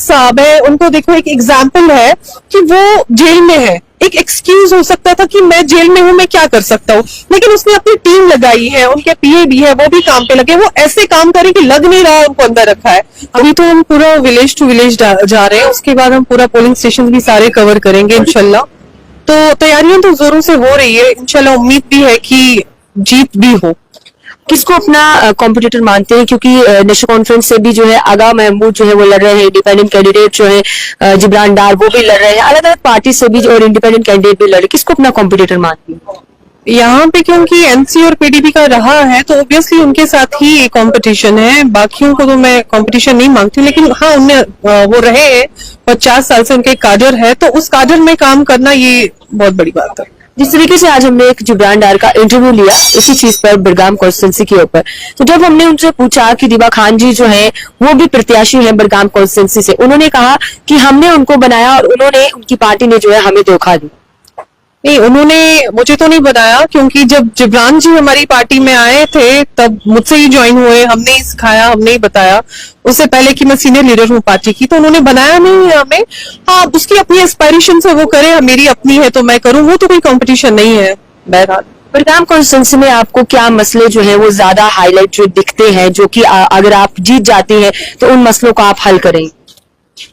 साहब है, उनको देखो एक एग्जाम्पल है कि वो जेल में है। एक एक्सक्यूज हो सकता था कि मैं जेल में हूं, मैं क्या कर सकता हूँ, लेकिन उसने अपनी टीम लगाई है, उनके पीए भी है, वो भी काम पे लगे, वो ऐसे काम करें कि लग नहीं रहा है उनको अंदर रखा है। अभी तो हम पूरा विलेज टू विलेज जा रहे हैं, उसके बाद हम पूरा पोलिंग स्टेशन भी सारे कवर करेंगे इंशाल्लाह। तो तैयारियां तो जोरों से हो रही है, इंशाल्लाह उम्मीद भी है कि जीत भी हो। किसको अपना कॉम्पिटिटर मानते हैं, क्योंकि नेशनल कॉन्फ्रेंस से भी जो है आगा महमूद जो है वो लड़ रहे हैं, इंडिपेंडेंट कैंडिडेट जो है जिब्रान डार वो भी लड़ रहे हैं, अलग अलग पार्टी से भी और इंडिपेंडेंट कैंडिडेट भी लड़ रहे हैं, किसको अपना कॉम्पिटिटर मानते हैं? यहाँ पे क्योंकि एनसी और पीडीपी का रहा है तो ऑब्वियसली उनके साथ ही कंपटीशन है, बाकियों को तो मैं कंपटीशन नहीं मांगती, लेकिन हाँ उनने वो रहे हैं 50 साल से, उनके काडर है, तो उस काडर में काम करना ये बहुत बड़ी बात है। जिस तरीके से आज हमने एक जिब्रान डार का इंटरव्यू लिया इसी चीज पर बडगाम कॉन्स्टिट्यूंसी के ऊपर, तो जब हमने उनसे पूछा कि दिवा खान जी जो है वो भी प्रत्याशी हैं बडगाम कॉन्स्टिट्यूंसी से, उन्होंने कहा कि हमने उनको बनाया और उन्होंने उनकी पार्टी ने जो है हमें धोखा दी। नहीं, उन्होंने मुझे तो नहीं बताया, क्योंकि जब जिब्रान जी हमारी पार्टी में आए थे तब मुझसे ही ज्वाइन हुए, हमने ही सिखाया, हमने ही बताया, उससे पहले कि मैं सीनियर लीडर हूँ पार्टी की, तो उन्होंने बनाया नहीं है हमें। हाँ, उसकी अपनी एस्पायरेशन से वो करे, मेरी अपनी है तो मैं करूँ, वो तो कोई कंपटीशन नहीं है। बहरहाल बडगाम कॉन्स्टिट्यूंसी में आपको क्या मसले जो है वो ज्यादा हाईलाइट जो दिखते हैं, जो कि अगर आप जीत जाती हैं तो उन मसलों को आप हल करें?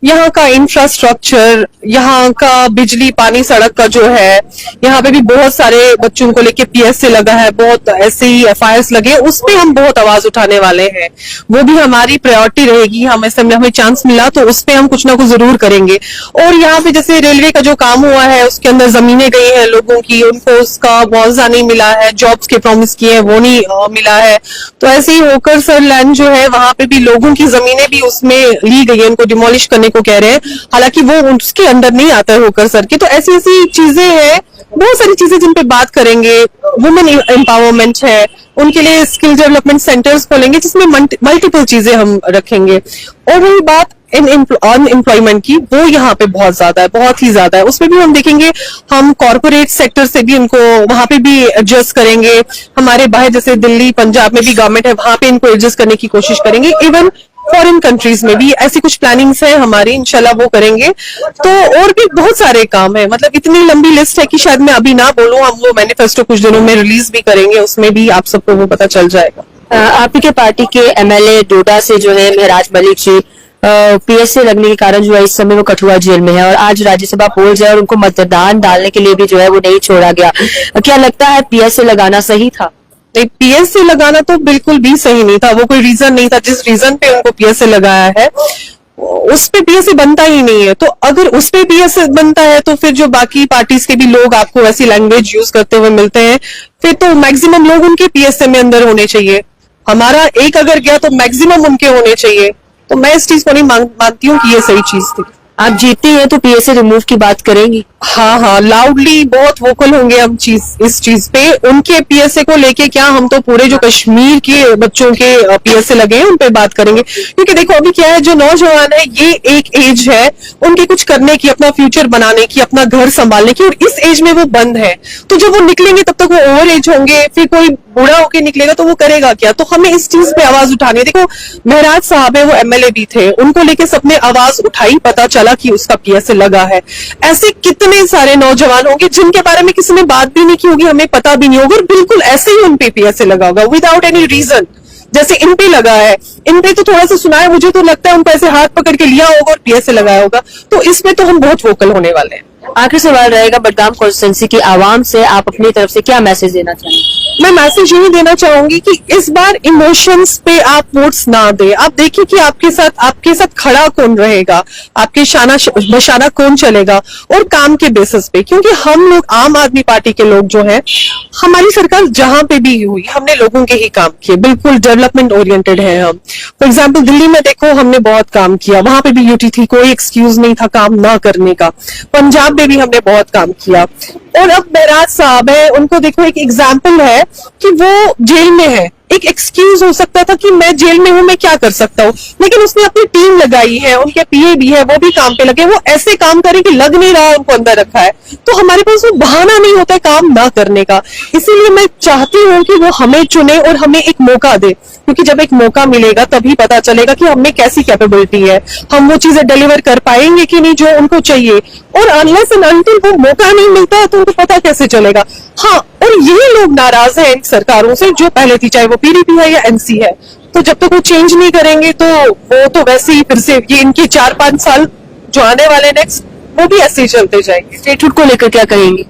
यहाँ का इंफ्रास्ट्रक्चर, यहाँ का बिजली पानी सड़क का जो है, यहाँ पे भी बहुत सारे बच्चों को लेके पीएसए लगा है, बहुत ऐसे ही एफआईआर लगे, उस पे हम बहुत आवाज उठाने वाले हैं, वो भी हमारी प्रायोरिटी रहेगी। हम असेंबली हमें चांस मिला तो उस पे हम कुछ ना कुछ जरूर करेंगे। और यहाँ पे जैसे रेलवे का जो काम हुआ है उसके अंदर जमीनें गई है लोगों की, उनको उसका मुआवजा नहीं मिला है, जॉब्स के प्रॉमिस किए हैं वो नहीं मिला है, तो ऐसे ही होकर सर लैंड जो है वहां पे भी लोगों की जमीनें भी उसमें ली गई है, उनको डिमोलिश करने को कह रहे हैं, हालांकि वो उसके अंदर नहीं आता है होकर सर के। तो ऐसी ऐसी चीजें हैं, बहुत सारी चीजें जिन पे बात करेंगे। वुमेन एम्पावरमेंट है, उनके लिए स्किल डेवलपमेंट सेंटर्स खोलेंगे जिसमें मल्टीपल चीजें हम रखेंगे। और वही बात अनएम्प्लॉयमेंट की, वो यहाँ पे बहुत ज्यादा है, बहुत ही ज्यादा है, उसमें भी हम देखेंगे, हम कॉर्पोरेट सेक्टर से भी इनको वहां पे भी एडजस्ट करेंगे। हमारे बाहर जैसे दिल्ली पंजाब में भी गवर्नमेंट है, वहां पे इनको एडजस्ट करने की कोशिश करेंगे। इवन फॉरेन कंट्रीज में भी ऐसी कुछ प्लानिंग्स है हमारी, इंशाल्लाह वो करेंगे। तो और भी बहुत सारे काम है, मतलब इतनी लंबी लिस्ट है कि शायद मैं अभी ना बोलूं, हम वो मैनिफेस्टो कुछ दिनों में रिलीज भी करेंगे, उसमें भी आप सबको वो पता चल जाएगा। आप ही के पार्टी के एमएलए डोडा से जो है महराज मलिक जी पीएसए लगने के कारण जो है इस समय वो कठुआ जेल में है, और आज राज्यसभा पोल्स है और उनको मतदान डालने के लिए भी जो है वो नहीं छोड़ा गया। क्या लगता है पीएसए लगाना सही था? पीएसए लगाना तो बिल्कुल भी सही नहीं था, वो कोई रीजन नहीं था। जिस रीजन पे उनको पीएसए लगाया है उस पे पीएसए बनता ही नहीं है, तो अगर उस पे पीएसए बनता है तो फिर जो बाकी पार्टीज के भी लोग आपको ऐसी लैंग्वेज यूज करते हुए मिलते हैं, फिर तो मैक्सिमम लोग उनके पीएसए में अंदर होने चाहिए। हमारा एक अगर गया तो मैक्सिमम उनके होने चाहिए, तो मैं इस चीज को नहीं मानती हूँ कि ये सही चीज थी। आप जीतती हैं तो पीएसए रिमूव की बात करेंगी? हाँ हाँ, लाउडली बहुत वोकल होंगे हम इस चीज पे। उनके पीएसए को लेके क्या, हम तो पूरे जो कश्मीर के बच्चों के पीएसए लगे हैं उन पे बात करेंगे, क्योंकि देखो अभी क्या है, जो नौजवान है ये एक एज है उनके कुछ करने की, अपना फ्यूचर बनाने की, अपना घर संभालने की, और इस एज में वो बंद है। तो जब वो निकलेंगे तब तक वो ओवर एज होंगे, फिर कोई बूढ़ा होके निकलेगा तो वो करेगा क्या? तो हमें इस चीज पे आवाज उठानी है। देखो महराज साहब है, वो एमएलए भी थे, उनको लेके सबने आवाज उठाई, पता चला कि उसका पीएसए लगा है। ऐसे कितने सारे नौजवान होंगे जिनके बारे में किसी ने बात भी नहीं की होगी, हमें पता भी नहीं होगा, और बिल्कुल ऐसे ही उन पे पीएसए लगा होगा विदाउट एनी रीजन, जैसे इन पे लगा है। इन पे तो थोड़ा सा सुना है, मुझे तो लगता है उन पे ऐसे हाथ पकड़ के लिया होगा और पीएसए लगाया होगा। तो इसमें तो हम बहुत वोकल होने वाले हैं। आखिरी सवाल रहेगा, बडगाम कॉन्स्टिट्यूंसी की आवाम से आप अपनी तरफ से क्या मैसेज देना चाहेंगे? मैं मैसेज यही देना चाहूंगी कि इस बार इमोशंस पे आप वोट्स ना दें। आप देखिए कि आपके साथ खड़ा कौन रहेगा, आपके शाना बशाना कौन चलेगा, और काम के बेसिस पे। क्योंकि हम लोग आम आदमी पार्टी के लोग जो हैं, हमारी सरकार जहां पे भी हुई हमने लोगों के ही काम किए, बिल्कुल डेवलपमेंट ओरिएंटेड है हम। फॉर एग्जाम्पल दिल्ली में देखो हमने बहुत काम किया, वहां पे भी यूटी थी, कोई एक्सक्यूज नहीं था काम ना करने का। पंजाब में भी हमने बहुत काम किया। और अब महराज साहब है, उनको देखो एक एग्जाम्पल है कि वो जेल में है, एक एक्सक्यूज हो सकता था कि मैं जेल में हूं, मैं क्या कर सकता हूं, लेकिन उसने अपनी टीम लगाई है, उनके पीए भी है, वो भी काम पे लगे, वो ऐसे काम करें कि लग नहीं रहा उनको अंदर रखा है, तो हमारे पास वो बहाना नहीं होता है काम ना करने का। इसीलिए मैं चाहती हूँ कि वो हमें चुने और हमें एक मौका दे, क्योंकि जब एक मौका मिलेगा तभी पता चलेगा कि हमें कैसी कैपेबिलिटी है, हम वो चीजें डिलीवर कर पाएंगे कि नहीं जो उनको चाहिए। और अनलेस एंड अनटिल वो मौका नहीं मिलता है तो उनको पता कैसे चलेगा। हाँ, और यही लोग नाराज हैं इन सरकारों से जो पहले थी, चाहे वो पीडीपी है या एनसी है। तो जब तक वो चेंज नहीं करेंगे तो वो तो वैसे ही फिर से ये इनके 4-5 साल जो आने वाले नेक्स्ट, वो भी ऐसे ही चलते जाएंगे। स्टेटहुड को लेकर क्या कहेंगी?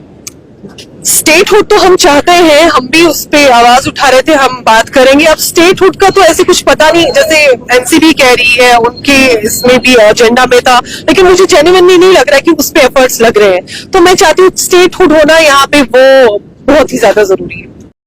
स्टेटहुड तो हम चाहते हैं, हम भी उस पे आवाज उठा रहे थे, हम बात करेंगे। अब स्टेटहुड का तो ऐसे कुछ पता नहीं, जैसे एनसीबी कह रही है उनके इसमें भी एजेंडा में था, लेकिन मुझे जेन्युइनली नहीं लग रहा है कि उस पे एफर्ट्स लग रहे हैं। तो मैं चाहती हूँ स्टेटहुड होना यहाँ पे वो बहुत ही ज्यादा जरूरी है।